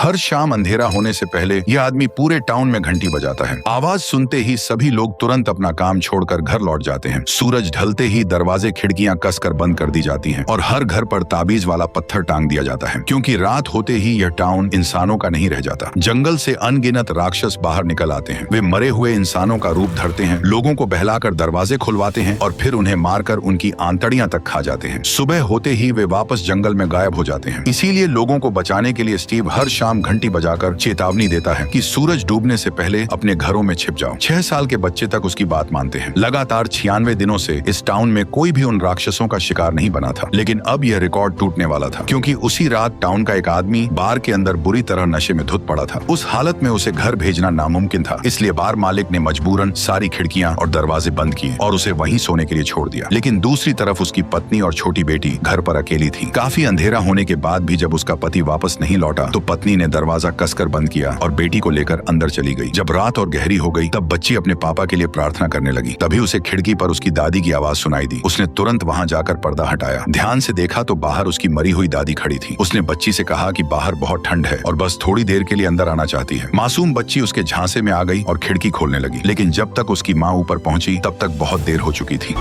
हर शाम अंधेरा होने से पहले यह आदमी पूरे टाउन में घंटी बजाता है। आवाज सुनते ही सभी लोग तुरंत अपना काम छोड़कर घर लौट जाते हैं। सूरज ढलते ही दरवाजे खिड़कियां कसकर बंद कर दी जाती हैं और हर घर पर ताबीज वाला पत्थर टांग दिया जाता है, क्योंकि रात होते ही यह टाउन इंसानों का नहीं रह जाता। जंगल से अनगिनत राक्षस बाहर निकल आते हैं। वे मरे हुए इंसानों का रूप धरते हैं, लोगों को बहलाकर दरवाजे खुलवाते हैं और फिर उन्हें मारकर उनकी आंतड़ियां तक खा जाते हैं। सुबह होते ही वे वापस जंगल में गायब हो जाते हैं। इसीलिए लोगों को बचाने के लिए स्टीव हर शाम घंटी बजाकर चेतावनी देता है कि सूरज डूबने से पहले अपने घरों में छिप जाओ। 6 साल के बच्चे तक उसकी बात मानते हैं। लगातार 96 दिनों से इस टाउन में कोई भी उन राक्षसों का शिकार नहीं बना था, लेकिन अब यह रिकॉर्ड टूटने वाला था, क्योंकि उसी रात टाउन का एक आदमी बार के अंदर बुरी तरह नशे में धुत पड़ा था। उस हालत में उसे घर भेजना नामुमकिन था, इसलिए बार मालिक ने मजबूरन सारी खिड़कियां और दरवाजे बंद किए और उसे वहीं सोने के लिए छोड़ दिया। लेकिन दूसरी तरफ उसकी पत्नी और छोटी बेटी घर पर अकेली थी। काफी अंधेरा होने के बाद भी जब उसका पति वापस नहीं लौटा तो पत्नी ने दरवाजा कसकर बंद किया और बेटी को लेकर अंदर चली गई। जब रात और गहरी हो गई तब बच्ची अपने पापा के लिए प्रार्थना करने लगी। तभी उसे खिड़की पर उसकी दादी की आवाज सुनाई दी। उसने तुरंत वहां जाकर पर्दा हटाया। ध्यान से देखा तो बाहर उसकी मरी हुई दादी खड़ी थी। उसने बच्ची से कहा कि बाहर बहुत ठंड है और बस थोड़ी देर के लिए अंदर आना चाहती है। मासूम बच्ची उसके झांसे में आ गई और खिड़की खोलने लगी, लेकिन जब तक उसकी माँ ऊपर पहुंची तब तक बहुत देर हो चुकी थी।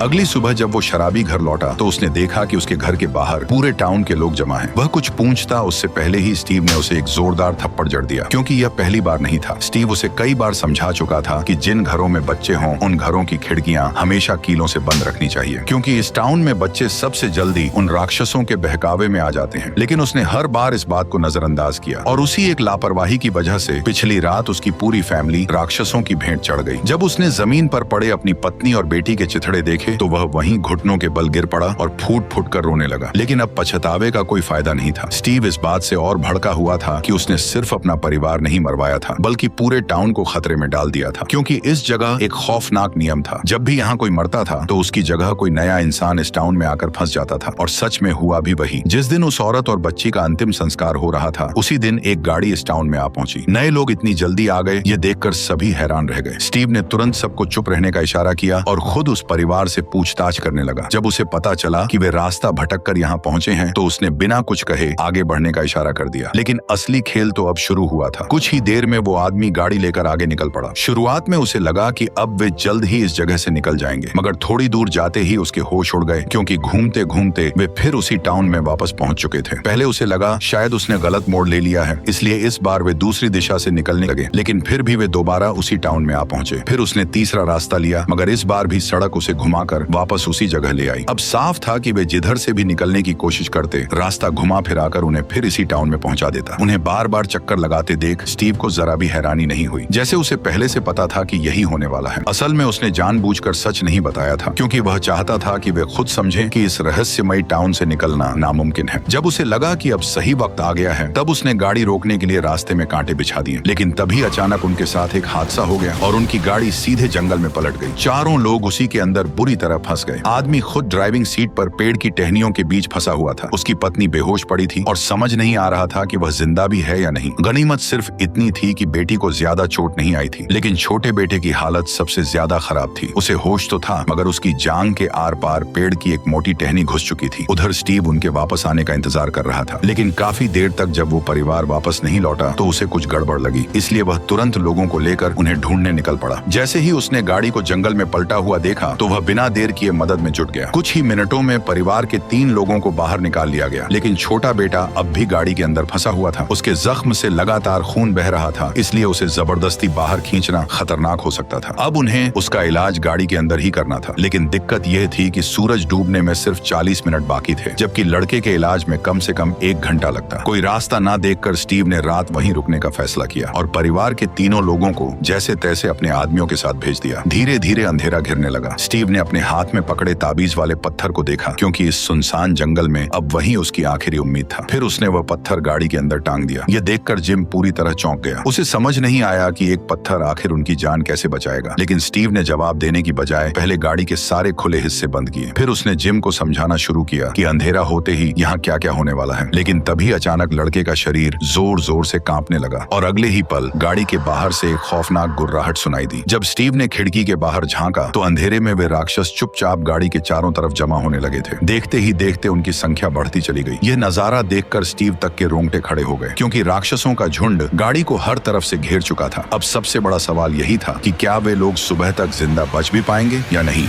अगली सुबह जब वो शराबी घर लौटा तो उसने देखा कि उसके घर के बाहर पूरे टाउन के लोग जमा हैं। वह कुछ पूछता उससे पहले ही स्टीव ने उसे एक जोरदार थप्पड़ जड़ दिया, क्योंकि यह पहली बार नहीं था। स्टीव उसे कई बार समझा चुका था कि जिन घरों में बच्चे हों उन घरों की खिड़कियां हमेशा कीलों से बंद रखनी चाहिए, क्योंकि इस टाउन में बच्चे सबसे जल्दी उन राक्षसों के बहकावे में आ जाते हैं। लेकिन उसने हर बार इस बात को नजरअंदाज किया और उसी एक लापरवाही की वजह से पिछली रात उसकी पूरी फैमिली राक्षसों की भेंट चढ़ गई। जब उसने जमीन पर पड़े अपनी पत्नी और बेटी के चिथड़े देखे तो वह वहीं घुटनों के बल गिर पड़ा और फूट फूट कर रोने लगा। लेकिन अब पछतावे का कोई फायदा नहीं था। स्टीव इस बात से और भड़का हुआ था कि उसने सिर्फ अपना परिवार नहीं मरवाया था, बल्कि पूरे टाउन को खतरे में डाल दिया था, क्योंकि इस जगह एक खौफनाक नियम था। जब भी यहाँ कोई मरता था तो उसकी जगह कोई नया इंसान इस टाउन में आकर फंस जाता था। और सच में हुआ भी वही। जिस दिन उस औरत और बच्ची का अंतिम संस्कार हो रहा था उसी दिन एक गाड़ी इस टाउन में आ पहुंची। नए लोग इतनी जल्दी आ गए, ये देखकर सभी हैरान रह गए। स्टीव ने तुरंत सबको चुप रहने का इशारा किया और खुद उस परिवार से पूछताछ करने लगा। जब उसे पता चला कि वे रास्ता भटक कर यहाँ पहुंचे हैं तो उसने बिना कुछ कहे आगे बढ़ने का इशारा कर दिया। लेकिन असली खेल तो अब शुरू हुआ था। कुछ ही देर में वो आदमी गाड़ी लेकर आगे निकल पड़ा। शुरुआत में उसे लगा कि अब वे जल्द ही इस जगह से निकल जाएंगे, मगर थोड़ी दूर जाते ही उसके होश उड़ गए, क्योंकि घूमते घूमते वे फिर उसी टाउन में वापस पहुंच चुके थे। पहले उसे लगा शायद उसने गलत मोड़ ले लिया है, इसलिए इस बार वे दूसरी दिशा से निकलने लगे। लेकिन फिर भी वे दोबारा उसी टाउन में आ पहुंचे। फिर उसने तीसरा रास्ता लिया, मगर इस बार भी सड़क उसे घुमाकर वापस उसी जगह ले आई। अब साफ था कि वे जिधर से भी निकलने की कोशिश करते रास्ता घुमा फिराकर उन्हें फिर इसी टाउन में पहुंचा देता। उन्हें बार बार चक्कर लगाते देख स्टीव को जरा भी हैरानी नहीं हुई, जैसे उसे पहले से पता था कि यही होने वाला है। असल में उसने जानबूझकर सच नहीं बताया था, क्योंकि वह चाहता था कि वे खुद समझें कि इस रहस्यमयी टाउन से निकलना नामुमकिन है। जब उसे लगा कि अब सही वक्त आ गया है तब उसने गाड़ी रोकने के लिए रास्ते में कांटे बिछा दिए। लेकिन तभी अचानक उनके साथ एक हादसा हो गया और उनकी गाड़ी सीधे जंगल में पलट गई। चारों लोग उसी के अंदर बुरी तरह फंस गए। आदमी खुद ड्राइविंग सीट पर पेड़ की टहनियों के बीच फंसा हुआ था। उसकी पत्नी बेहोश पड़ी थी और समझ नहीं आ रहा था कि वह जिंदा भी है या नहीं। गनीमत सिर्फ इतनी थी कि बेटी को ज्यादा चोट नहीं आई थी, लेकिन छोटे बेटे की हालत सबसे ज्यादा खराब थी। उसे होश तो था, मगर उसकी जांघ के आर पार पेड़ की एक मोटी टहनी घुस चुकी थी। उधर स्टीव उनके वापस आने का इंतजार कर रहा था, लेकिन काफी देर तक जब वो परिवार वापस नहीं लौटा तो उसे कुछ गड़बड़ लगी। इसलिए वह तुरंत लोगों को लेकर उन्हें ढूंढने निकल पड़ा। जैसे ही उसने गाड़ी को जंगल में पलटा हुआ देखा तो वह बिना देर किए मदद में जुट गया। कुछ ही मिनटों में परिवार के 3 लोगों को बाहर निकाल लिया गया, लेकिन छोटा बेटा अब भी गाड़ी के अंदर फंसा हुआ था। उसके जख्म से लगातार खून बह रहा था, इसलिए उसे जबरदस्ती बाहर खींचना खतरनाक हो सकता था। अब उन्हें उसका इलाज गाड़ी के अंदर ही करना था। लेकिन दिक्कत यह थी कि सूरज डूबने में सिर्फ 40 मिनट बाकी थे, जबकि लड़के के इलाज में कम से कम 1 घंटा लगता। कोई रास्ता ना देखकर स्टीव ने रात वहीं रुकने का फैसला किया और परिवार के तीनों लोगों को जैसे तैसे अपने आदमियों के साथ भेज दिया। धीरे धीरे अंधेरा घिरने लगा। स्टीव ने अपने हाथ में पकड़े ताबीज वाले पत्थर को देखा, क्योंकि इस सुनसान जंगल में अब वही उसकी आखिरी उम्मीद था। फिर उसने वह पत्थर गाड़ी के अंदर टांग दिया। यह देखकर जिम पूरी तरह चौंक गया। उसे समझ नहीं आया कि एक पत्थर आखिर उनकी जान कैसे बचाएगा। लेकिन स्टीव ने जवाब देने की बजाय पहले गाड़ी के सारे खुले हिस्से बंद किए। फिर उसने जिम को समझाना शुरू किया कि अंधेरा होते ही यहाँ क्या क्या होने वाला है। लेकिन तभी अचानक लड़के का शरीर जोर जोर से कांपने लगा और अगले ही पल गाड़ी के बाहर से एक खौफनाक गुर्राहट सुनाई दी। जब स्टीव ने खिड़की के बाहर झांका तो अंधेरे में वे राक्षस राक्षस चुपचाप गाड़ी के चारों तरफ जमा होने लगे थे। देखते ही देखते उनकी संख्या बढ़ती चली गई। यह नजारा देखकर स्टीव तक के रोंगटे खड़े हो गए, क्योंकि राक्षसों का झुंड गाड़ी को हर तरफ से घेर चुका था। अब सबसे बड़ा सवाल यही था कि क्या वे लोग सुबह तक जिंदा बच भी पाएंगे या नहीं।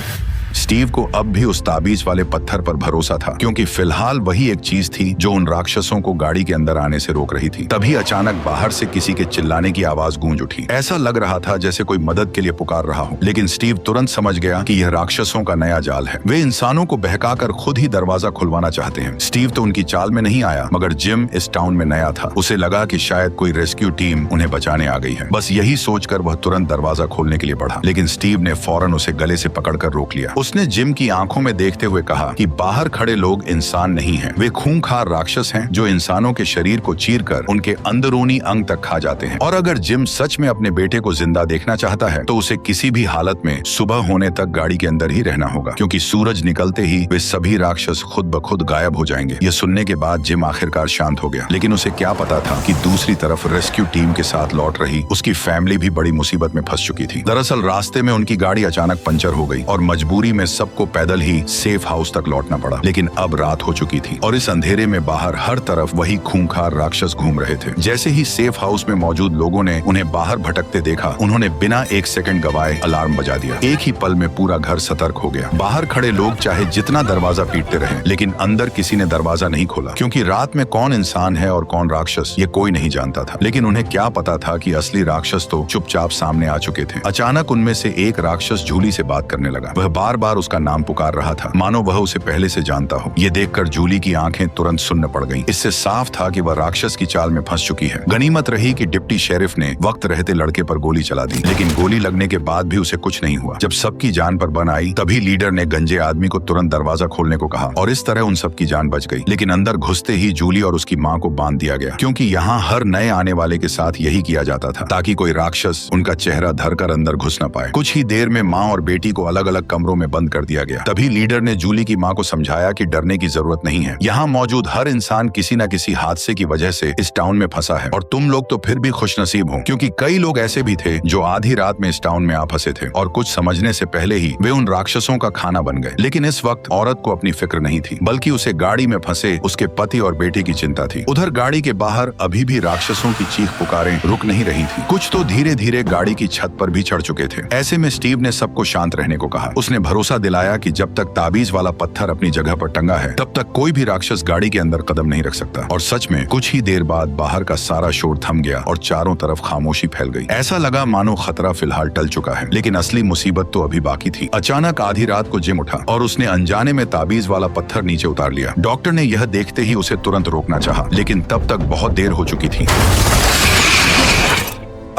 स्टीव को अब भी उस ताबीज वाले पत्थर पर भरोसा था, क्योंकि फिलहाल वही एक चीज थी जो उन राक्षसों को गाड़ी के अंदर आने से रोक रही थी। तभी अचानक बाहर से किसी के चिल्लाने की आवाज गूंज उठी। ऐसा लग रहा था जैसे कोई मदद के लिए पुकार रहा हो, लेकिन स्टीव तुरंत समझ गया कि यह राक्षसों का नया जाल है। वे इंसानों को बहकाकर खुद ही दरवाजा खुलवाना चाहते हैं। स्टीव तो उनकी चाल में नहीं आया, मगर जिम इस टाउन में नया था। उसे लगा कि शायद कोई रेस्क्यू टीम उन्हें बचाने आ गई है। बस यही सोचकर वह तुरंत दरवाजा खोलने के लिए बढ़ा, लेकिन स्टीव ने फौरन उसे गले से पकड़कर रोक लिया। उसने जिम की आंखों में देखते हुए कहा कि बाहर खड़े लोग इंसान नहीं हैं, वे खूंखार राक्षस हैं जो इंसानों के शरीर को चीरकर उनके अंदरूनी अंग तक खा जाते हैं। और अगर जिम सच में अपने बेटे को जिंदा देखना चाहता है तो उसे किसी भी हालत में सुबह होने तक गाड़ी के अंदर ही रहना होगा, क्योंकि सूरज निकलते ही वे सभी राक्षस खुद ब खुद गायब हो जाएंगे। यह सुनने के बाद जिम आखिरकार शांत हो गया, लेकिन उसे क्या पता था कि दूसरी तरफ रेस्क्यू टीम के साथ लौट रही उसकी फैमिली भी बड़ी मुसीबत में फंस चुकी थी। दरअसल रास्ते में उनकी गाड़ी अचानक पंचर हो गई और मजबूरी में सबको पैदल ही सेफ हाउस तक लौटना पड़ा। लेकिन अब रात हो चुकी थी और इस अंधेरे में बाहर हर तरफ वही खूंखार राक्षस घूम रहे थे। जैसे ही सेफ हाउस में मौजूद लोगों ने उन्हें बाहर भटकते देखा, उन्होंने बिना एक सेकंड गवाए अलार्म बजा दिया। एक ही पल में पूरा घर सतर्क हो गया। बाहर खड़े लोग चाहे जितना दरवाजा पीटते रहे, लेकिन अंदर किसी ने दरवाजा नहीं खोला, क्योंकि रात में कौन इंसान है और कौन राक्षस ये कोई नहीं जानता था। लेकिन उन्हें क्या पता था कि असली राक्षस तो चुपचाप सामने आ चुके थे। अचानक उनमें से एक राक्षस जूली से बात करने लगा। वह बार बार उसका नाम पुकार रहा था, मानो वह उसे पहले से जानता हो। ये देखकर जूली की आंखें तुरंत सुन्न पड़ गईं। इससे साफ था कि वह राक्षस की चाल में फंस चुकी है। गनीमत रही कि डिप्टी शेरिफ ने वक्त रहते लड़के पर गोली चला दी, लेकिन गोली लगने के बाद भी उसे कुछ नहीं हुआ। जब सबकी जान पर बन आई, तभी लीडर ने गंजे आदमी को तुरंत दरवाजा खोलने को कहा और इस तरह उन सबकी जान बच गई। लेकिन अंदर घुसते ही जूली और उसकी माँ को बांध दिया गया, क्योंकि यहाँ हर नए आने वाले के साथ यही किया जाता था, ताकि कोई राक्षस उनका चेहरा धरकर अंदर घुस न पाए। कुछ ही देर में माँ और बेटी को अलग अलग कमरों में बंद कर दिया गया। तभी लीडर ने जूली की माँ को समझाया कि डरने की जरूरत नहीं है। यहाँ मौजूद हर इंसान किसी न किसी हादसे की वजह से इस टाउन में फंसा है, और तुम लोग तो फिर भी खुशनसीब हो, क्योंकि कई लोग ऐसे भी थे जो आधी रात में इस टाउन में आ फंसे थे और कुछ समझने से पहले ही वे उन राक्षसों का खाना बन गए। लेकिन इस वक्त औरत को अपनी फिक्र नहीं थी, बल्कि उसे गाड़ी में फंसे उसके पति और बेटे की चिंता थी। उधर गाड़ी के बाहर अभी भी राक्षसों की चीख पुकारें रुक नहीं रही थी। कुछ तो धीरे धीरे गाड़ी की छत पर भी चढ़ चुके थे। ऐसे में स्टीव ने सबको शांत रहने को कहा। उसने भरोसा दिलाया कि जब तक ताबीज वाला पत्थर अपनी जगह पर टंगा है, तब तक कोई भी राक्षस गाड़ी के अंदर कदम नहीं रख सकता। और सच में कुछ ही देर बाद बाहर का सारा शोर थम गया और चारों तरफ खामोशी फैल गई। ऐसा लगा मानो खतरा फिलहाल टल चुका है, लेकिन असली मुसीबत तो अभी बाकी थी। अचानक आधी रात को जिम उठा और उसने अनजाने में ताबीज वाला पत्थर नीचे उतार लिया। डॉक्टर ने यह देखते ही उसे तुरंत रोकना चाहा, लेकिन तब तक बहुत देर हो चुकी थी।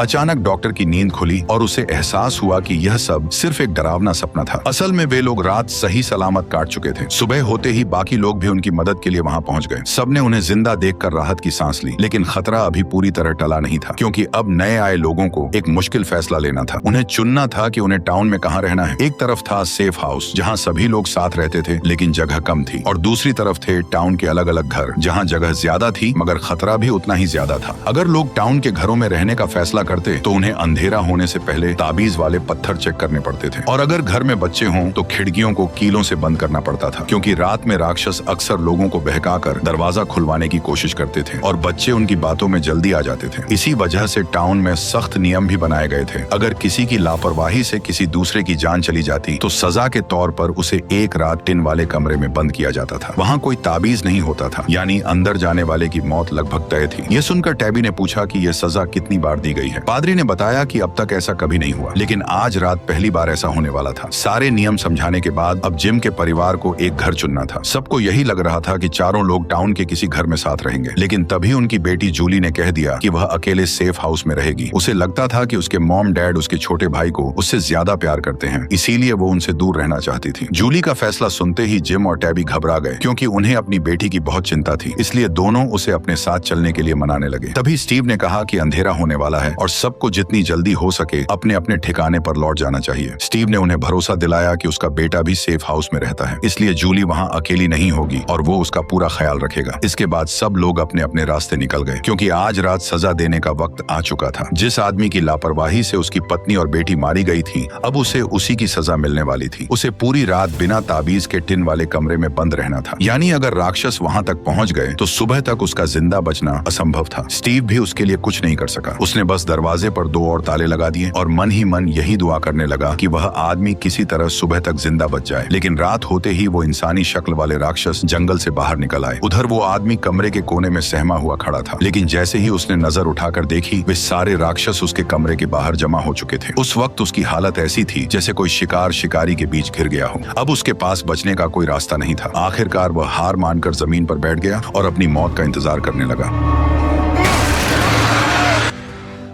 अचानक डॉक्टर की नींद खुली और उसे एहसास हुआ कि यह सब सिर्फ एक डरावना सपना था। असल में वे लोग रात सही सलामत काट चुके थे। सुबह होते ही बाकी लोग भी उनकी मदद के लिए वहां पहुंच गए। सबने उन्हें जिंदा देखकर राहत की सांस ली, लेकिन खतरा अभी पूरी तरह टला नहीं था, क्योंकि अब नए आए लोगों को एक मुश्किल फैसला लेना था। उन्हें चुनना था कि उन्हें टाउन में कहाँ रहना है। एक तरफ था सेफ हाउस, जहाँ सभी लोग साथ रहते थे लेकिन जगह कम थी, और दूसरी तरफ थे टाउन के अलग अलग घर, जहाँ जगह ज्यादा थी मगर खतरा भी उतना ही ज्यादा था। अगर लोग टाउन के घरों में रहने का फैसला करते तो उन्हें अंधेरा होने से पहले ताबीज वाले पत्थर चेक करने पड़ते थे, और अगर घर में बच्चे हों तो खिड़कियों को कीलों से बंद करना पड़ता था, क्योंकि रात में राक्षस अक्सर लोगों को बहकाकर दरवाजा खुलवाने की कोशिश करते थे और बच्चे उनकी बातों में जल्दी आ जाते थे। इसी वजह से टाउन में सख्त नियम भी बनाए गए थे। अगर किसी की लापरवाही से किसी दूसरे की जान चली जाती तो सजा के तौर पर उसे एक रात टिन वाले कमरे में बंद किया जाता था। वहाँ कोई ताबीज नहीं होता था, यानी अंदर जाने वाले की मौत लगभग तय थी। यह सुनकर टैबी ने पूछा कि यह सजा कितनी बार दी गई है। पादरी ने बताया कि अब तक ऐसा कभी नहीं हुआ, लेकिन आज रात पहली बार ऐसा होने वाला था। सारे नियम समझाने के बाद अब जिम के परिवार को एक घर चुनना था। सबको यही लग रहा था कि चारों लोग टाउन के किसी घर में साथ रहेंगे, लेकिन तभी उनकी बेटी जूली ने कह दिया कि वह अकेले सेफ हाउस में रहेगी। उसे लगता था कि उसके मॉम डैड उसके छोटे भाई को उससे ज्यादा प्यार करते हैं, इसीलिए वो उनसे दूर रहना चाहती थी। जूली का फैसला सुनते ही जिम और टैबी घबरा गए, क्योंकि उन्हें अपनी बेटी की बहुत चिंता थी। इसलिए दोनों उसे अपने साथ चलने के लिए मनाने लगे। तभी स्टीव ने कहा कि अंधेरा होने वाला है और सबको जितनी जल्दी हो सके अपने अपने ठिकाने पर लौट जाना चाहिए। स्टीव ने उन्हें भरोसा दिलाया कि उसका बेटा भी सेफ हाउस में रहता है, इसलिए जूली वहाँ अकेली नहीं होगी और वो उसका पूरा ख्याल रखेगा। इसके बाद सब लोग अपने अपने रास्ते निकल गए, क्योंकि आज रात सजा देने का वक्त आ चुका था। जिस आदमी की लापरवाही से उसकी पत्नी और बेटी मारी गई थी, अब उसे उसी की सजा मिलने वाली थी। उसे पूरी रात बिना ताबीज के टिन वाले कमरे में बंद रहना था। यानी अगर राक्षस वहाँ तक पहुँच गए तो सुबह तक उसका जिंदा बचना असंभव था। स्टीव भी उसके लिए कुछ नहीं कर सका। उसने बस दरवाजे पर 2 और ताले लगा दिए और मन ही मन यही दुआ करने लगा कि वह आदमी किसी तरह सुबह तक जिंदा बच जाए। लेकिन रात होते ही वो इंसानी शक्ल वाले राक्षस जंगल से बाहर निकल आए। उधर वो आदमी कमरे के कोने में सहमा हुआ खड़ा था, लेकिन जैसे ही उसने नजर उठाकर देखी, वे सारे राक्षस उसके कमरे के बाहर जमा हो चुके थे। उस वक्त उसकी हालत ऐसी थी जैसे कोई शिकार शिकारी के बीच घिर गया हो। अब उसके पास बचने का कोई रास्ता नहीं था। आखिरकार वह हार मानकर जमीन पर बैठ गया और अपनी मौत का इंतजार करने लगा।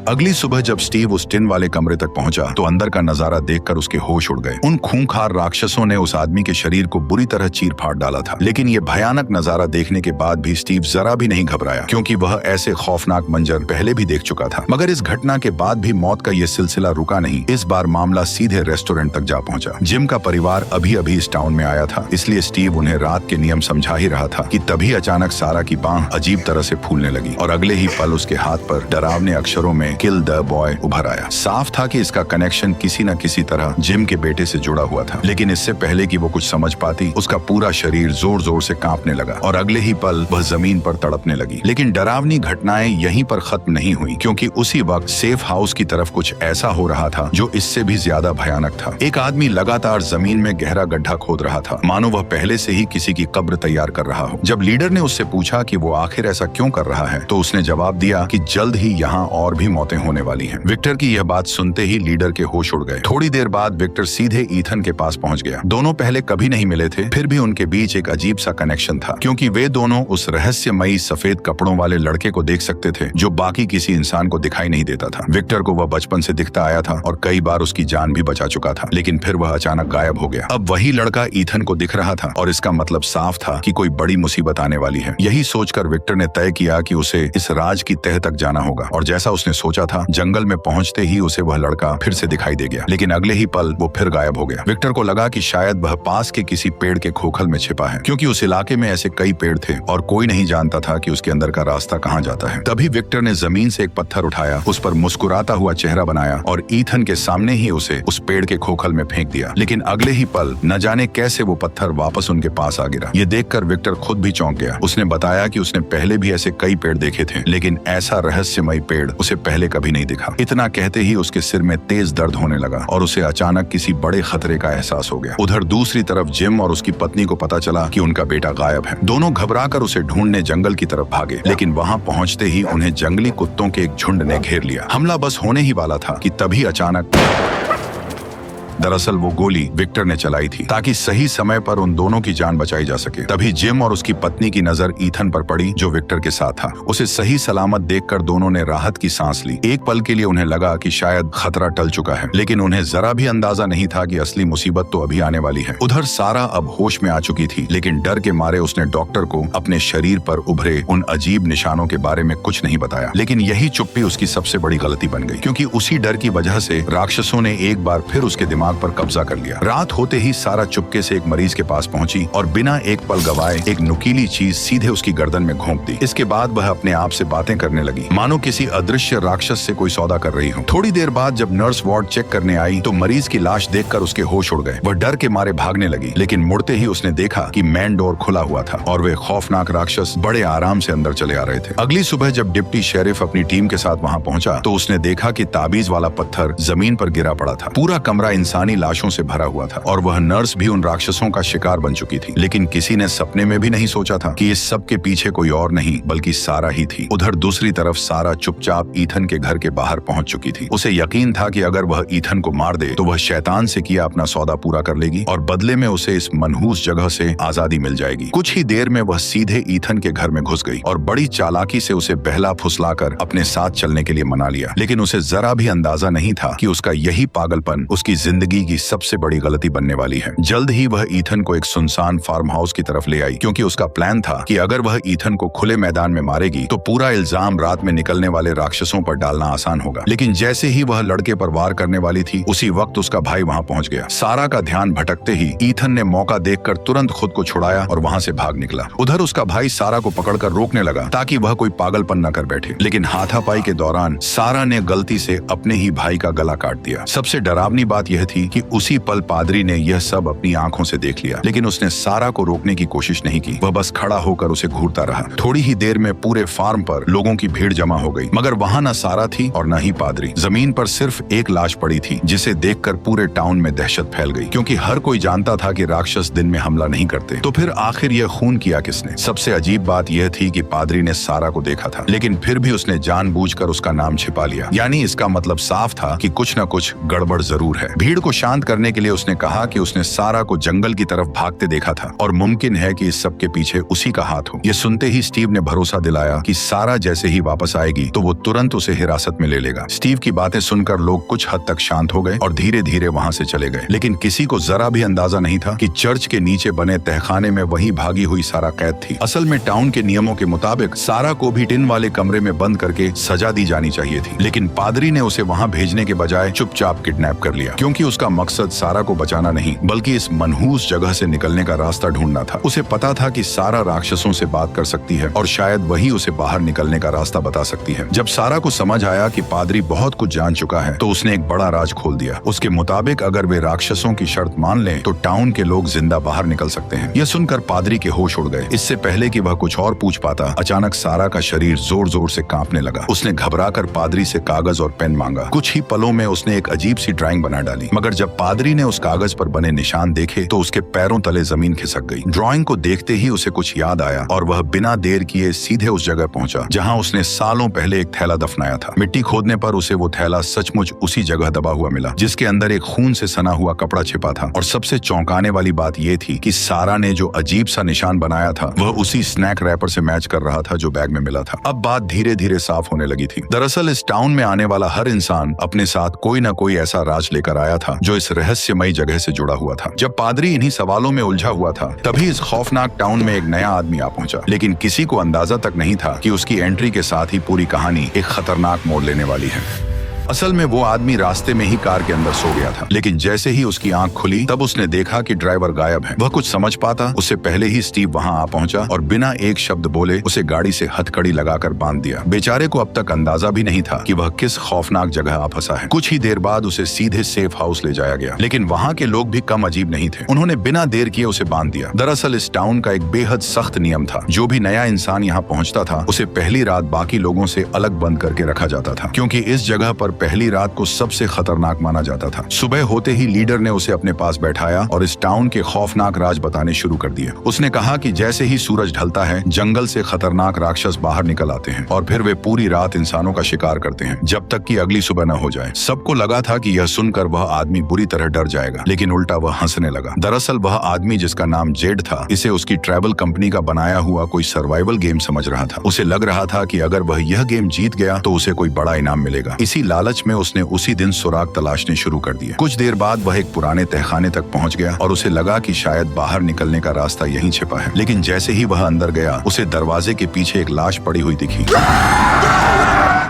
अगली सुबह जब स्टीव उस टिन वाले कमरे तक पहुंचा तो अंदर का नजारा देखकर उसके होश उड़ गए। उन खूंखार राक्षसों ने उस आदमी के शरीर को बुरी तरह चीर फाड़ डाला था। लेकिन ये भयानक नजारा देखने के बाद भी स्टीव जरा भी नहीं घबराया, क्योंकि वह ऐसे खौफनाक मंजर पहले भी देख चुका था। मगर इस घटना के बाद भी मौत का ये सिलसिला रुका नहीं। इस बार मामला सीधे रेस्टोरेंट तक जा पहुंचा। जिम का परिवार अभी अभी इस टाउन में आया था, इसलिए स्टीव उन्हें रात के नियम समझा ही रहा था कि तभी अचानक सारा की बांह अजीब तरह से फूलने लगी और अगले ही पल उसके हाथ पर डरावने अक्षरों में किल द बॉय उभर आया। साफ था कि इसका कनेक्शन किसी न किसी तरह जिम के बेटे से जुड़ा हुआ था। लेकिन इससे पहले कि वो कुछ समझ पाती, उसका पूरा शरीर जोर जोर से कांपने लगा और अगले ही पल वह जमीन पर तड़पने लगी। लेकिन डरावनी घटनाएं यहीं पर खत्म नहीं हुई, क्योंकि उसी वक्त सेफ हाउस की तरफ कुछ ऐसा हो रहा था जो इससे भी ज्यादा भयानक था। एक आदमी लगातार जमीन में गहरा गड्ढा खोद रहा था, मानो वह पहले से ही किसी की कब्र तैयार कर रहा हो। जब लीडर ने उससे पूछा कि वो आखिर ऐसा क्यों कर रहा है, तो उसने जवाब दिया कि जल्द ही यहाँ और भी मौतें होने वाली हैं। विक्टर की यह बात सुनते ही लीडर के होश उड़ गए। थोड़ी देर बाद विक्टर सीधे ईथन के पास पहुंच गया। दोनों पहले कभी नहीं मिले थे, फिर भी उनके बीच एक अजीब सा कनेक्शन था, क्योंकि वे दोनों उस रहस्यमयी सफेद कपड़ों वाले लड़के को देख सकते थे जो बाकी किसी इंसान को दिखाई नहीं देता था। विक्टर को वह बचपन से दिखता आया था और कई बार उसकी जान भी बचा चुका था, लेकिन फिर वह अचानक गायब हो गया। अब वही लड़का ईथन को दिख रहा था और इसका मतलब साफ था कि कोई बड़ी मुसीबत आने वाली है। यही सोचकर विक्टर ने तय किया कि उसे इस राज की तह तक जाना होगा, और जैसा उसने सोचा था, जंगल में पहुंचते ही उसे वह लड़का फिर से दिखाई दे गया। लेकिन अगले ही पल वो फिर गायब हो गया। विक्टर को लगा कि शायद वह पास के किसी पेड़ के खोखल में छिपा है, क्योंकि उस इलाके में ऐसे कई पेड़ थे और कोई नहीं जानता था कि उसके अंदर का रास्ता कहाँ जाता है। तभी विक्टर ने जमीन से एक पत्थर उठाया, उस पर मुस्कुराता हुआ चेहरा बनाया और ईथन के सामने ही उसे उस पेड़ के खोखल में फेंक दिया। लेकिन अगले ही पल न जाने कैसे वो पत्थर वापस उनके पास आ गिरा। ये देखकर विक्टर खुद भी चौंक गया। उसने बताया कि उसने पहले भी ऐसे कई पेड़ देखे थे, लेकिन ऐसा रहस्यमयी पेड़ उसे पहले कभी नहीं दिखा। इतना कहते ही उसके सिर में तेज दर्द होने लगा और उसे अचानक किसी बड़े खतरे का एहसास हो गया। उधर दूसरी तरफ जिम और उसकी पत्नी को पता चला कि उनका बेटा गायब है। दोनों घबराकर उसे ढूंढने जंगल की तरफ भागे, लेकिन वहां पहुंचते ही उन्हें जंगली कुत्तों के एक झुंड ने घेर लिया। हमला बस होने ही वाला था कि तभी अचानक दरअसल वो गोली विक्टर ने चलाई थी ताकि सही समय पर उन दोनों की जान बचाई जा सके। तभी जिम और उसकी पत्नी की नजर ईथन पर पड़ी, जो विक्टर के साथ था। उसे सही सलामत देखकर दोनों ने राहत की सांस ली। एक पल के लिए उन्हें लगा कि शायद खतरा टल चुका है, लेकिन उन्हें जरा भी अंदाजा नहीं था कि असली मुसीबत तो अभी आने वाली है। उधर सारा अब होश में आ चुकी थी, लेकिन डर के मारे उसने डॉक्टर को अपने शरीर पर उभरे उन अजीब निशानों के बारे में कुछ नहीं बताया। लेकिन यही चुप्पी उसकी सबसे बड़ी गलती बन गई, क्योंकि उसी डर की वजह से राक्षसों ने एक बार फिर उसके दिमाग पर कब्जा कर लिया। रात होते ही सारा चुपके से एक मरीज के पास पहुंची और बिना एक पल गवाए एक नुकीली चीज सीधे उसकी गर्दन में घोंप दी। इसके बाद वह अपने आप से बातें करने लगी, मानो किसी अदृश्य राक्षस से कोई सौदा कर रही हो। थोड़ी देर बाद जब नर्स वार्ड चेक करने आई तो मरीज की लाश देखकर उसके होश उड़ गए। वह डर के मारे भागने लगी, लेकिन मुड़ते ही उसने देखा कि मेन डोर खुला हुआ था और वे खौफनाक राक्षस बड़े आराम से अंदर चले आ रहे थे। अगली सुबह जब डिप्टी शेरिफ अपनी टीम के साथ वहां पहुंचा तो उसने देखा कि ताबीज वाला पत्थर जमीन पर गिरा पड़ा था। पूरा कमरा इंसानी लाशों से भरा हुआ था और वह नर्स भी उन राक्षसों का शिकार बन चुकी थी। लेकिन किसी ने सपने में भी नहीं सोचा था कि इस सब के पीछे कोई और नहीं बल्कि सारा ही थी। उधर दूसरी तरफ सारा चुपचाप ईथन के घर के बाहर पहुंच चुकी थी। उसे यकीन था कि अगर वह ईथन को मार दे तो वह शैतान से किया अपना सौदा पूरा कर लेगी और बदले में उसे इस मनहूस जगह से आजादी मिल जाएगी। कुछ ही देर में वह सीधे ईथन के घर में घुस गई और बड़ी चालाकी से उसे बहला फुसलाकर अपने साथ चलने के लिए मना लिया। लेकिन उसे जरा भी अंदाजा नहीं था कि उसका यही पागलपन उसकी जिंदगी जिंदगी की सबसे बड़ी गलती बनने वाली है। जल्द ही वह ईथन को एक सुनसान फार्म हाउस की तरफ ले आई, क्योंकि उसका प्लान था कि अगर वह ईथन को खुले मैदान में मारेगी तो पूरा इल्जाम रात में निकलने वाले राक्षसों पर डालना आसान होगा। लेकिन जैसे ही वह लड़के पर वार करने वाली थी, उसी वक्त उसका भाई वहां पहुंच गया। सारा का ध्यान भटकते ही ईथन ने मौका देखकर तुरंत खुद को छुड़ाया और वहां से भाग निकला। उधर उसका भाई सारा को पकड़कर रोकने लगा ताकि वह कोई पागलपन न कर बैठे, लेकिन हाथापाई के दौरान सारा ने गलती से अपने ही भाई का गला काट दिया। सबसे डरावनी बात यह थी कि उसी पल पादरी ने यह सब अपनी आंखों से देख लिया, लेकिन उसने सारा को रोकने की कोशिश नहीं की। वह बस खड़ा होकर उसे घूरता रहा। थोड़ी ही देर में पूरे फार्म पर लोगों की भीड़ जमा हो गई, मगर वहां न सारा थी और न ही पादरी। जमीन पर सिर्फ एक लाश पड़ी थी, जिसे देखकर पूरे टाउन में दहशत फैल गई, क्योंकि हर कोई जानता था कि राक्षस दिन में हमला नहीं करते। तो फिर आखिर यह खून किया किसने? सबसे अजीब बात यह थी कि पादरी ने सारा को देखा था, लेकिन फिर भी उसने जानबूझकर उसका नाम छिपा लिया। यानी इसका मतलब साफ था कि कुछ न कुछ गड़बड़ जरूर है। भीड़ को शांत करने के लिए उसने कहा कि उसने सारा को जंगल की तरफ भागते देखा था और मुमकिन है कि इस सब के पीछे उसी का हाथ हो। यह सुनते ही स्टीव ने भरोसा दिलाया कि सारा जैसे ही वापस आएगी तो वो तुरंत उसे हिरासत में ले लेगा। स्टीव की बातें सुनकर लोग कुछ हद तक शांत हो गए और धीरे धीरे वहां से चले गए, लेकिन किसी को जरा भी अंदाजा नहीं था कि चर्च के नीचे बने तहखाने में वही भागी हुई सारा कैद थी। असल में टाउन के नियमों के मुताबिक सारा को भी टिन वाले कमरे में बंद करके सजा दी जानी चाहिए थी, लेकिन पादरी ने उसे वहां भेजने के बजाय चुपचाप किडनैप कर लिया, क्योंकि उसका मकसद सारा को बचाना नहीं बल्कि इस मनहूस जगह से निकलने का रास्ता ढूंढना था। उसे पता था कि सारा राक्षसों से बात कर सकती है और शायद वही उसे बाहर निकलने का रास्ता बता सकती है। जब सारा को समझ आया कि पादरी बहुत कुछ जान चुका है, तो उसने एक बड़ा राज खोल दिया। उसके मुताबिक अगर वे राक्षसों की शर्त मान लें तो टाउन के लोग जिंदा बाहर निकल सकते हैं। यह सुनकर पादरी के होश उड़ गए। इससे पहले कि वह कुछ और पूछ पाता, अचानक सारा का शरीर जोर जोर से कांपने लगा। उसने घबराकर पादरी से कागज और पेन मांगा। कुछ ही पलों में उसने एक अजीब सी ड्राइंग बना डाली, मगर जब पादरी ने उस कागज पर बने निशान देखे तो उसके पैरों तले जमीन खिसक गई। ड्राइंग को देखते ही उसे कुछ याद आया और वह बिना देर किए सीधे उस जगह पहुंचा जहां उसने सालों पहले एक थैला दफनाया था। मिट्टी खोदने पर उसे वो थैला सचमुच उसी जगह दबा हुआ मिला, जिसके अंदर एक खून से सना हुआ कपड़ा छिपा था। और सबसे चौंकाने वाली बात यह थी कि सारा ने जो अजीब सा निशान बनाया था वह उसी स्नैक रैपर से मैच कर रहा था जो बैग में मिला था। अब बात धीरे धीरे साफ होने लगी थी। दरअसल इस टाउन में आने वाला हर इंसान अपने साथ कोई न कोई ऐसा राज लेकर आया था जो इस रहस्यमयी जगह से जुड़ा हुआ था। जब पादरी इन्हीं सवालों में उलझा हुआ था, तभी इस खौफनाक टाउन में एक नया आदमी आ पहुंचा, लेकिन किसी को अंदाजा तक नहीं था कि उसकी एंट्री के साथ ही पूरी कहानी एक खतरनाक मोड़ लेने वाली है। असल में वो आदमी रास्ते में ही कार के अंदर सो गया था, लेकिन जैसे ही उसकी आंख खुली तब उसने देखा कि ड्राइवर गायब है। वह कुछ समझ पाता उससे पहले ही स्टीव वहां आ पहुंचा और बिना एक शब्द बोले उसे गाड़ी से हथकड़ी लगाकर बांध दिया। बेचारे को अब तक अंदाजा भी नहीं था कि वह किस खौफनाक जगह आ फंसा है। कुछ ही देर बाद उसे सीधे सेफ हाउस ले जाया गया, लेकिन वहां के लोग भी कम अजीब नहीं थे। उन्होंने बिना देर किए उसे बांध दिया। दरअसल इस टाउन का एक बेहद सख्त नियम था, जो भी नया इंसान यहाँ पहुंचता था उसे पहली रात बाकी लोगों से अलग बंद करके रखा जाता था, क्योंकि इस जगह पर पहली रात को सबसे खतरनाक माना जाता था। सुबह होते ही लीडर ने उसे अपने पास बैठाया और इस टाउन के खौफनाक राज बताने शुरू कर दिए। उसने कहा कि जैसे ही सूरज ढलता है, जंगल से खतरनाक राक्षस बाहर निकल आते हैं और फिर वे पूरी रात इंसानों का शिकार करते हैं, जब तक कि अगली सुबह न हो जाए। सबको लगा था कि यह सुनकर वह आदमी बुरी तरह डर जाएगा, लेकिन उल्टा वह हंसने लगा। दरअसल वह आदमी, जिसका नाम जेड था, इसे उसकी ट्रैवल कंपनी का बनाया हुआ कोई सर्वाइवल गेम समझ रहा था। उसे लग रहा था कि अगर वह यह गेम जीत गया तो उसे कोई बड़ा इनाम मिलेगा। इसी लालच में उसने उसी दिन सुराग तलाशने शुरू कर दिए। कुछ देर बाद वह एक पुराने तहखाने तक पहुंच गया और उसे लगा कि शायद बाहर निकलने का रास्ता यहीं छिपा है, लेकिन जैसे ही वह अंदर गया उसे दरवाजे के पीछे एक लाश पड़ी हुई दिखी।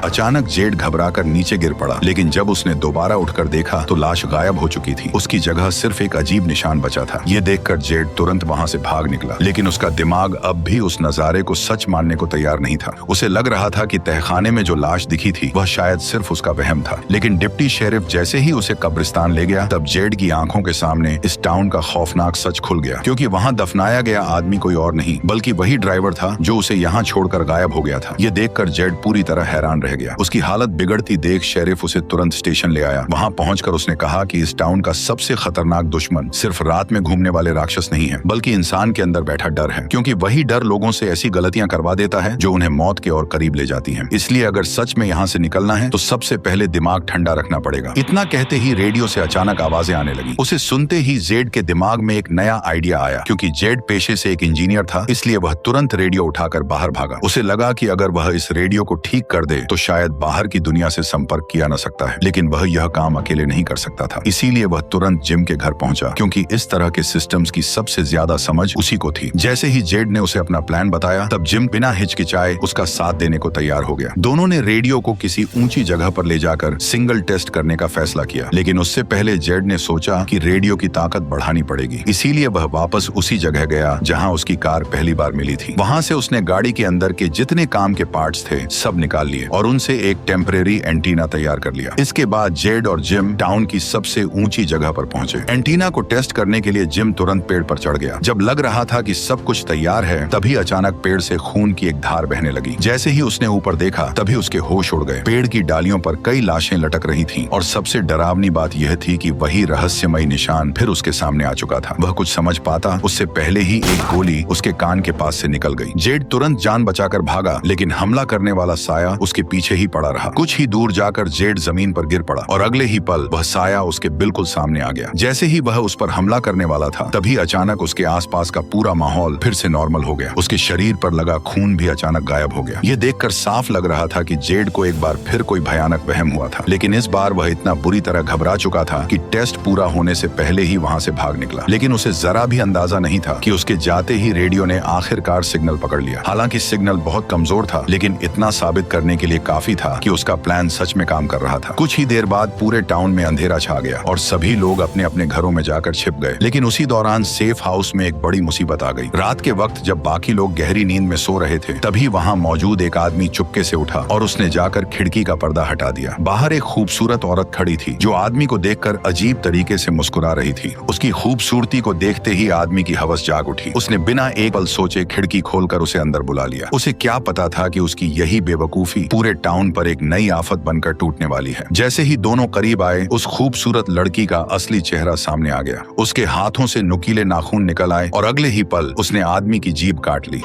अचानक जेड घबराकर नीचे गिर पड़ा, लेकिन जब उसने दोबारा उठकर देखा तो लाश गायब हो चुकी थी। उसकी जगह सिर्फ एक अजीब निशान बचा था। ये देखकर जेड तुरंत वहां से भाग निकला, लेकिन उसका दिमाग अब भी उस नजारे को सच मानने को तैयार नहीं था। उसे लग रहा था कि तहखाने में जो लाश दिखी थी वह शायद सिर्फ उसका वहम था। लेकिन डिप्टी शेरिफ जैसे ही उसे कब्रिस्तान ले गया, तब जेड की आंखों के सामने इस टाउन का खौफनाक सच खुल गया, क्योंकि वहां दफनाया गया आदमी कोई और नहीं बल्कि वही ड्राइवर था जो उसे यहाँ छोड़कर गायब हो गया था। ये देखकर जेड पूरी तरह हैरान रह गया। उसकी हालत बिगड़ती देख शेरिफ उसे तुरंत स्टेशन ले आया। वहां पहुंचकर उसने कहा कि इस टाउन का सबसे खतरनाक दुश्मन सिर्फ रात में घूमने वाले राक्षस नहीं है, बल्कि इंसान के अंदर बैठा डर है, क्योंकि वही डर लोगों से ऐसी गलतियां करवा देता है जो उन्हें मौत के और करीब ले जाती हैं। इसलिए अगर सच में यहाँ से निकलना है तो सबसे पहले दिमाग ठंडा रखना पड़ेगा। इतना कहते ही रेडियो से अचानक आवाजें आने लगी। उसे सुनते ही जेड के दिमाग में एक नया आइडिया आया। क्योंकि जेड पेशे से एक इंजीनियर था, इसलिए वह तुरंत रेडियो उठाकर बाहर भागा। उसे लगा कि अगर वह इस रेडियो को ठीक कर दे तो शायद बाहर की दुनिया से संपर्क किया न सकता है, लेकिन वह यह काम अकेले नहीं कर सकता था। इसीलिए वह तुरंत जिम के घर पहुंचा, क्योंकि इस तरह के सिस्टम्स की सबसे ज्यादा समझ उसी को थी। जैसे ही जेड ने उसे अपना प्लान बताया, तब जिम बिना हिचकिचाए उसका साथ देने को तैयार हो गया। दोनों ने रेडियो को किसी ऊंची जगह पर ले जाकर सिंगल टेस्ट करने का फैसला किया, लेकिन उससे पहले जेड ने सोचा कि रेडियो की ताकत बढ़ानी पड़ेगी। इसीलिए वह वापस उसी जगह गया जहां उसकी कार पहली बार मिली थी। वहां से उसने गाड़ी के अंदर के जितने काम के पार्ट्स थे सब निकाल लिए और उनसे एक टेम्परेरी एंटीना तैयार कर लिया। इसके बाद जेड और जिम टाउन की सबसे ऊंची जगह पर पहुंचे। एंटीना को टेस्ट करने के लिए जिम तुरंत पेड़ पर चढ़ गया। जब लग रहा था कि सब कुछ तैयार है, तभी अचानक पेड़ से खून की एक धार बहने लगी। जैसे ही उसने ऊपर देखा, तभी उसके होश उड़ गए। पेड़ की डालियों पर कई लाशें लटक रही थीं और सबसे डरावनी बात यह थी कि वही रहस्यमयी निशान फिर उसके सामने आ चुका था। वह कुछ समझ पाता उससे पहले ही एक गोली उसके कान के पास से निकल गई। जेड तुरंत जान बचाकर भागा, लेकिन हमला करने वाला साया उसके पीछे ही पड़ा रहा। कुछ ही दूर जाकर जेड जमीन पर गिर पड़ा और अगले ही पल वह साया उसके बिल्कुल सामने आ गया। जैसे ही वह उस पर हमला करने वाला था, तभी अचानक उसके आसपास का पूरा माहौल फिर से नॉर्मल हो गया। उसके शरीर पर लगा खून भी अचानक गायब हो गया। ये देखकर साफ लग रहा था कि जेड को एक बार फिर कोई भयानक वहम हुआ था, लेकिन इस बार वह इतना बुरी तरह घबरा चुका था कि टेस्ट पूरा होने से पहले ही वहां से भाग निकला। लेकिन उसे जरा भी अंदाजा नहीं था कि उसके जाते ही रेडियो ने आखिरकार सिग्नल पकड़ लिया। हालांकि सिग्नल बहुत कमजोर था, लेकिन इतना साबित करने के लिए काफी था कि उसका प्लान सच में काम कर रहा था। कुछ ही देर बाद पूरे टाउन में अंधेरा छा गया और सभी लोग अपने अपने घरों में जाकर छिप गए। लेकिन उसी दौरान सेफ हाउस में एक बड़ी मुसीबत आ गई। रात के वक्त जब बाकी लोग गहरी नींद में सो रहे थे, तभी वहां मौजूद एक आदमी चुपके से उठा और उसने जाकर खिड़की का पर्दा हटा दिया। बाहर एक खूबसूरत औरत खड़ी थी, जो आदमी को देखकर अजीब तरीके से मुस्कुरा रही थी। उसकी खूबसूरती को देखते ही आदमी की हवस जाग उठी। उसने बिना एक पल सोचे खिड़की खोलकर उसे अंदर बुला लिया। उसे क्या पता था कि उसकी यही बेवकूफी पूरे टाउन पर एक नई आफत बनकर टूटने वाली है। जैसे ही दोनों करीब आए, उस खूबसूरत लड़की का असली चेहरा सामने आ गया। उसके हाथों से नुकीले नाखून निकल आए और अगले ही पल उसने आदमी की जीभ काट ली।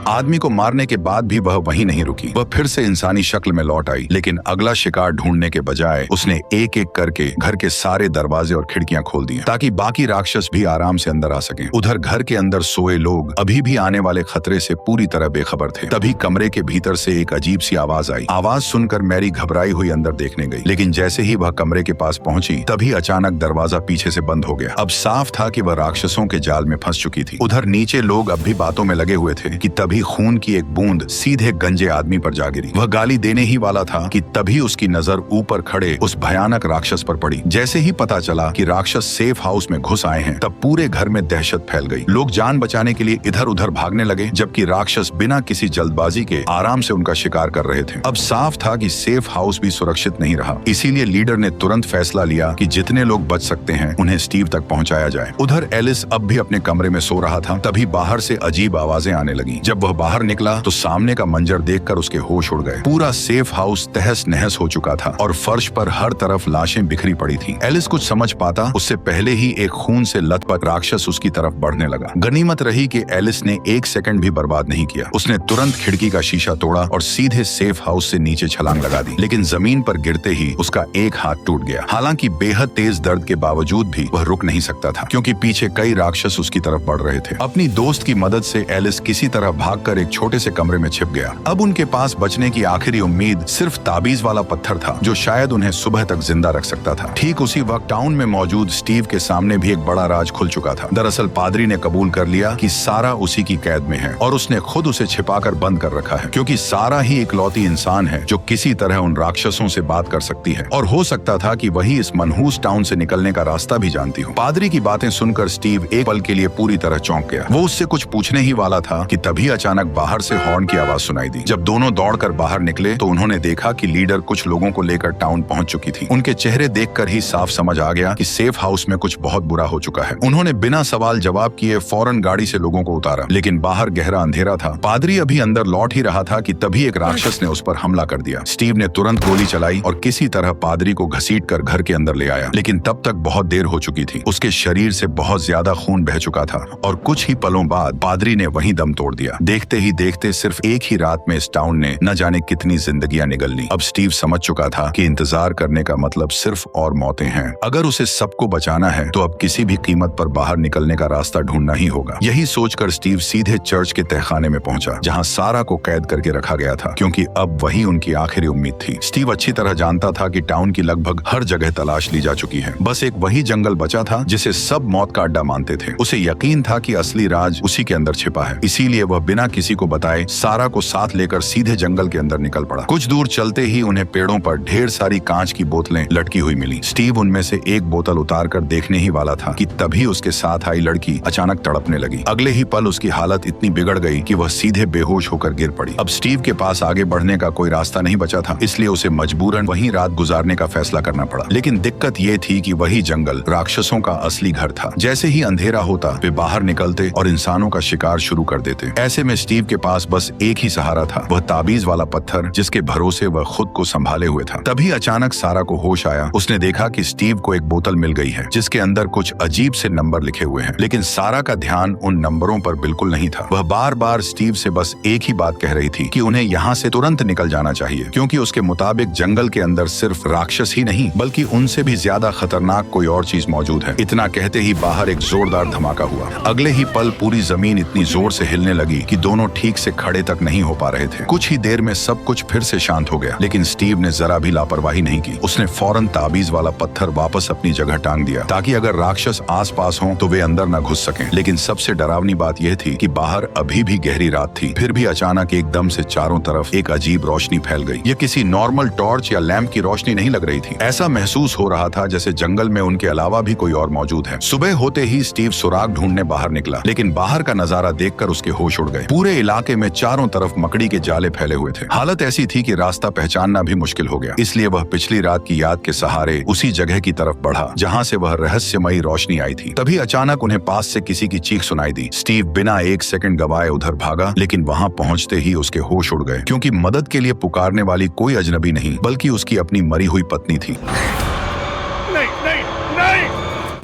आदमी को मारने के बाद भी वह वहीं नहीं रुकी। वह फिर से इंसानी शक्ल में लौट आई, लेकिन अगला शिकार ढूंढने के बजाय उसने एक एक करके घर के सारे दरवाजे और खिड़कियां खोल दी, ताकि बाकी राक्षस भी आराम से अंदर आ सकें। उधर घर के अंदर सोए लोग अभी भी आने वाले खतरे से पूरी तरह बेखबर थे। तभी कमरे के भीतर से एक अजीब सी आवाज आई। आवाज सुनकर मैरी घबराई हुई अंदर देखने गई, लेकिन जैसे ही वह कमरे के पास पहुंची, तभी अचानक दरवाजा पीछे से बंद हो गया। अब साफ था कि वह राक्षसों के जाल में फंस चुकी थी। उधर नीचे लोग अब भी बातों में लगे हुए थे कि तभी खून की एक बूंद सीधे गंजे आदमी पर जा गिरी। वह गाली देने ही वाला था कि तभी उसकी नजर ऊपर खड़े उस भयानक राक्षस पर पड़ी। जैसे ही पता चला कि राक्षस सेफ हाउस में घुस आए हैं, तब पूरे घर में दहशत फैल गई। लोग जान बचाने के लिए इधर उधर भागने लगे, जबकि राक्षस बिना किसी जल्दबाजी के आराम से उनका शिकार कर रहे थे। अब साफ था कि सेफ हाउस भी सुरक्षित नहीं रहा। इसीलिए लीडर ने तुरंत फैसला लिया कि जितने लोग बच सकते हैं उन्हें स्टीव तक पहुंचाया जाए। उधर एलिस अब भी अपने कमरे में सो रहा था। तभी बाहर से अजीब आवाजें आने लगी। जब वह बाहर निकला तो सामने का मंजर देखकर उसके होश उड़ गए। पूरा सेफ हाउस तहस नहस हो चुका था और फर्श पर हर तरफ लाशें बिखरी पड़ी थी। एलिस कुछ समझ पाता उससे पहले ही एक खून से लथपथ राक्षस उसकी तरफ बढ़ने लगा। गनीमत रही कि एलिस ने एक सेकंड भी बर्बाद नहीं किया। उसने तुरंत खिड़की का शीशा तोड़ा और सीधे सेफ हाउस से नीचे छलांग लगा दी, लेकिन जमीन पर गिरते ही उसका एक हाथ टूट गया। हालांकि बेहद तेज दर्द के बावजूद भी वह रुक नहीं सकता था, क्योंकि पीछे कई राक्षस उसकी तरफ बढ़ रहे थे। अपनी दोस्त की मदद से एलिस किसी तरह भागकर एक छोटे से कमरे में छिप गया। अब उनके पास बचने की आखिरी उम्मीद सिर्फ ताबीज वाला पत्थर था, जो शायद उन्हें सुबह तक जिंदा रख सकता था। ठीक उसी वक्त टाउन में मौजूद स्टीव के सामने भी एक बड़ा राज खुल चुका था। दरअसल पादरी ने कबूल कर लिया कि सारा उसी की कैद में है और उसने खुद उसे छिपाकर बंद कर रखा है, क्योंकि सारा ही इकलौती इंसान है जो किसी तरह उन राक्षसों से बात कर सकती है। और हो सकता था कि वही इस मनहूस टाउन से निकलने का रास्ता भी जानती हो। पादरी की बातें सुनकर स्टीव एक पल के लिए पूरी तरह चौंक गया। वो उससे कुछ पूछने ही वाला था कि तभी अचानक बाहर से हॉर्न की आवाज सुनाई दी। जब दोनों दौड़कर बाहर निकले तो उन्होंने देखा कि लीडर कुछ लोगों को लेकर टाउन पहुंच चुकी थी। उनके चेहरे देखकर ही साफ समझ आ गया कि सेफ हाउस में कुछ बहुत बुरा हो चुका है। उन्होंने बिना सवाल जवाब किए फौरन गाड़ी से लोगों को उतारा, लेकिन बाहर गहरा अंधेरा था। पादरी अभी अंदर लौट ही रहा था कि तभी एक राक्षस ने उस पर हमला कर दिया। स्टीव ने तुरंत गोली चलाई और किसी तरह पादरी को घसीटकर घर के अंदर ले आया, लेकिन तब तक बहुत देर हो चुकी थी। उसके शरीर से बहुत ज्यादा खून बह चुका था और कुछ ही पलों बाद पादरी ने वहीं दम तोड़ दिया। देखते ही देखते सिर्फ एक ही रात में इस टाउन ने न जाने कितनी जिंदगियां निगल ली। अब स्टीव समझ चुका था कि इंतजार करने का मतलब सिर्फ और मौतें हैं। अगर उसे सबको बचाना है तो अब किसी भी कीमत पर बाहर निकलने का रास्ता ढूंढना ही होगा। यही सोचकर स्टीव सीधे चर्च के तहखाने में पहुंचा, जहां सारा को कैद करके रखा गया था, क्योंकि अब वही उनकी आखिरी उम्मीद थी। स्टीव अच्छी तरह जानता था कि टाउन की लगभग हर जगह तलाश ली जा चुकी है, बस एक वही जंगल बचा था जिसे सब मौत का अड्डा मानते थे। उसे यकीन था कि असली राज उसी के अंदर छिपा है, इसीलिए वह बिना किसी को बताए सारा को साथ लेकर सीधे जंगल के अंदर निकल पड़ा। कुछ दूर चलते ही उन्हें पेड़ों पर ढेर सारी कांच की बोतलें लटकी हुई मिली। स्टीव उनमें से एक बोतल उतार कर देखने ही वाला था कि तभी उसके साथ आई लड़की अचानक तड़पने लगी। अगले ही पल उसकी हालत इतनी बिगड़ गई कि वह सीधे बेहोश होकर गिर पड़ी। अब स्टीव के पास आगे बढ़ने का कोई रास्ता नहीं बचा था, इसलिए उसे मजबूरन वहीं रात गुजारने का फैसला करना पड़ा। लेकिन दिक्कत ये थी कि वही जंगल राक्षसों का असली घर था। जैसे ही अंधेरा होता वे बाहर निकलते और इंसानों का शिकार शुरू कर देते। ऐसे में स्टीव के पास बस एक ही सहारा था, वह ताबीज वाला पत्थर जिसके भरोसे वह खुद को संभाले हुए था। तभी अचानक सारा को होश आया। उसने देखा कि स्टीव को एक बोतल मिल गई है जिसके अंदर कुछ अजीब से नंबर लिखे हुए हैं, लेकिन सारा का ध्यान उन नंबरों पर बिल्कुल नहीं था। वह बार बार स्टीव से बस एक ही बात कह रही थी कि उन्हें यहाँ से तुरंत निकल जाना चाहिए, क्योंकि उसके मुताबिक जंगल के अंदर सिर्फ राक्षस ही नहीं बल्कि उनसे भी ज्यादा खतरनाक कोई और चीज मौजूद है। इतना कहते ही बाहर एक जोरदार धमाका हुआ। अगले ही पल पूरी जमीन इतनी जोर से हिलने लगी कि दोनों ठीक से खड़े तक नहीं हो पा रहे थे। कुछ ही देर में सब कुछ फिर से शांत हो गया, लेकिन स्टीव ने जरा भी लापरवाही नहीं की। उसने फौरन ताबीज वाला पत्थर वापस अपनी जगह टांग दिया, ताकि अगर राक्षस आसपास हों तो वे अंदर न घुस सकें। लेकिन सबसे डरावनी बात यह थी कि बाहर अभी भी गहरी रात थी, फिर भी अचानक एकदम से चारों तरफ एक अजीब रोशनी फैल गई। यह किसी नॉर्मल टॉर्च या लैंप की रोशनी नहीं लग रही थी। ऐसा महसूस हो रहा था जैसे जंगल में उनके अलावा भी कोई और मौजूद है। सुबह होते ही स्टीव सुराग ढूंढने बाहर निकला, लेकिन बाहर का नजारा देखकर उसके होश उड़ गए। पूरे इलाके में चारों तरफ मकड़ी के जाले फैले हुए थे। हालत ऐसी थी कि रास्ता पहचानना भी मुश्किल हो गया। इसलिए वह पिछली रात की याद के सहारे उसी जगह की तरफ बढ़ा जहां से वह रहस्यमयी रोशनी आई थी। तभी अचानक उन्हें पास से किसी की चीख सुनाई दी। स्टीव बिना एक सेकंड गवाए उधर भागा, लेकिन वहां पहुंचते ही उसके होश उड़ गए, क्योंकि मदद के लिए पुकारने वाली कोई अजनबी नहीं बल्कि उसकी अपनी मरी हुई पत्नी थी। नहीं, नहीं, नहीं।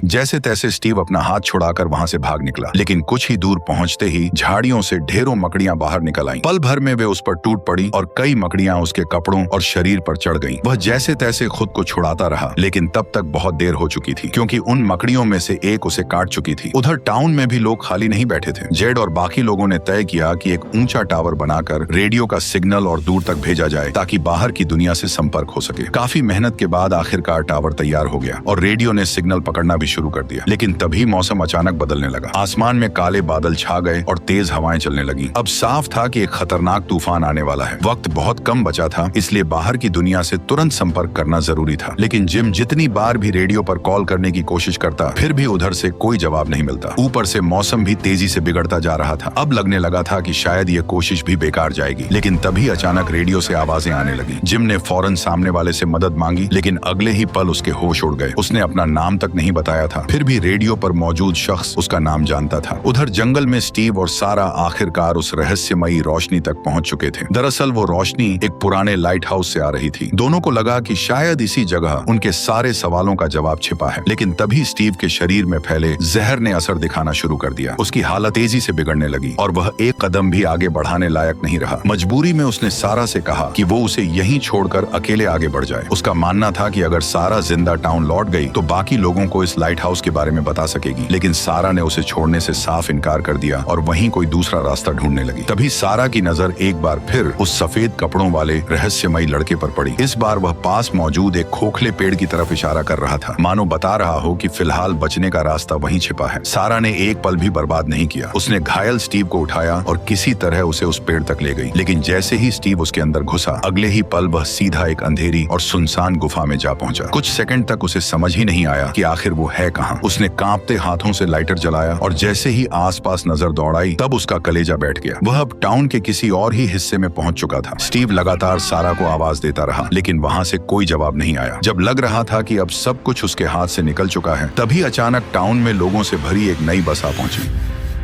जैसे तैसे स्टीव अपना हाथ छुड़ाकर वहां से भाग निकला, लेकिन कुछ ही दूर पहुंचते ही झाड़ियों से ढेरों मकड़ियां बाहर निकल आईं। पल भर में वे उस पर टूट पड़ी और कई मकड़ियां उसके कपड़ों और शरीर पर चढ़ गईं। वह जैसे तैसे खुद को छुड़ाता रहा, लेकिन तब तक बहुत देर हो चुकी थी, क्योंकि उन मकड़ियों में से एक उसे काट चुकी थी। उधर टाउन में भी लोग खाली नहीं बैठे थे। जेड और बाकी लोगों ने तय किया कि एक ऊंचा टावर बनाकर रेडियो का सिग्नल और दूर तक भेजा जाए, ताकि बाहर की दुनिया से संपर्क हो सके। काफी मेहनत के बाद आखिरकार टावर तैयार हो गया और रेडियो ने सिग्नल पकड़ना भी शुरू कर दिया। लेकिन तभी मौसम अचानक बदलने लगा। आसमान में काले बादल छा गए और तेज हवाएं चलने लगी। अब साफ था कि एक खतरनाक तूफान आने वाला है। वक्त बहुत कम बचा था, इसलिए बाहर की दुनिया से तुरंत संपर्क करना जरूरी था। लेकिन जिम जितनी बार भी रेडियो पर कॉल करने की कोशिश करता, फिर भी उधर से कोई जवाब नहीं मिलता। ऊपर से मौसम भी तेजी से बिगड़ता जा रहा था। अब लगने लगा था कि शायद ये कोशिश भी बेकार जाएगी। लेकिन तभी अचानक रेडियो से आवाजें आने लगी। जिम ने फौरन सामने वाले से मदद मांगी, लेकिन अगले ही पल उसके होश उड़ गए। उसने अपना नाम तक नहीं बताया था, फिर भी रेडियो पर मौजूद शख्स उसका नाम जानता था। उधर जंगल में स्टीव और सारा आखिरकार उस रहस्यमयी रोशनी तक पहुंच चुके थे। दरअसल वो रोशनी एक पुराने लाइट हाउस से आ रही थी। दोनों को लगा कि शायद इसी जगह उनके सारे सवालों का जवाब छिपा है। लेकिन तभी स्टीव के शरीर में फैले जहर ने असर दिखाना शुरू कर दिया। उसकी हालत तेजी से बिगड़ने लगी और वह एक कदम भी आगे बढ़ाने लायक नहीं रहा। मजबूरी में उसने सारा से कहा कि वो उसे यहीं छोड़कर अकेले आगे बढ़ जाए। उसका मानना था कि अगर सारा जिंदा टाउन लौट गई तो बाकी लोगों को इस लाइट हाउस के बारे में बता सकेगी। लेकिन सारा ने उसे छोड़ने से साफ इनकार कर दिया और वहीं कोई दूसरा रास्ता ढूंढने लगी। तभी सारा की नजर एक बार फिर उस सफेद कपड़ों वाले रहस्यमयी लड़के पर पड़ी। इस बार वह पास मौजूद एक खोखले पेड़ की तरफ इशारा कर रहा था, मानो बता रहा हो कि फिलहाल बचने का रास्ता वहीं छिपा है। सारा ने एक पल भी बर्बाद नहीं किया। उसने घायल स्टीव को उठाया और किसी तरह उसे उस पेड़ तक ले गई। लेकिन जैसे ही स्टीव उसके अंदर घुसा, अगले ही पल वह सीधा एक अंधेरी और सुनसान गुफा में जा पहुंचा। कुछ सेकंड तक उसे समझ ही नहीं आया कि आखिर वो है कहां। उसने कांपते हाथों से लाइटर जलाया और जैसे ही आसपास नजर दौड़ाई, तब उसका कलेजा बैठ गया। वह अब टाउन के किसी और ही हिस्से में पहुंच चुका था। स्टीव लगातार सारा को आवाज देता रहा, लेकिन वहां से कोई जवाब नहीं आया। जब लग रहा था कि अब सब कुछ उसके हाथ से निकल चुका है, तभी अचानक टाउन में लोगों से भरी एक नई बस आ पहुंची।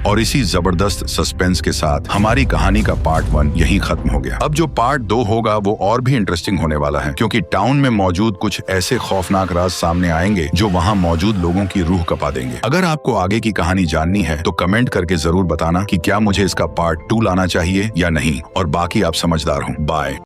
और इसी जबरदस्त सस्पेंस के साथ हमारी कहानी का पार्ट 1 यहीं खत्म हो गया। अब जो पार्ट 2 होगा वो और भी इंटरेस्टिंग होने वाला है, क्योंकि टाउन में मौजूद कुछ ऐसे खौफनाक राज सामने आएंगे जो वहाँ मौजूद लोगों की रूह कपा देंगे। अगर आपको आगे की कहानी जाननी है तो कमेंट करके जरूर बताना कि क्या मुझे इसका पार्ट 2 लाना चाहिए या नहीं। और बाकी आप समझदार हो। बाय।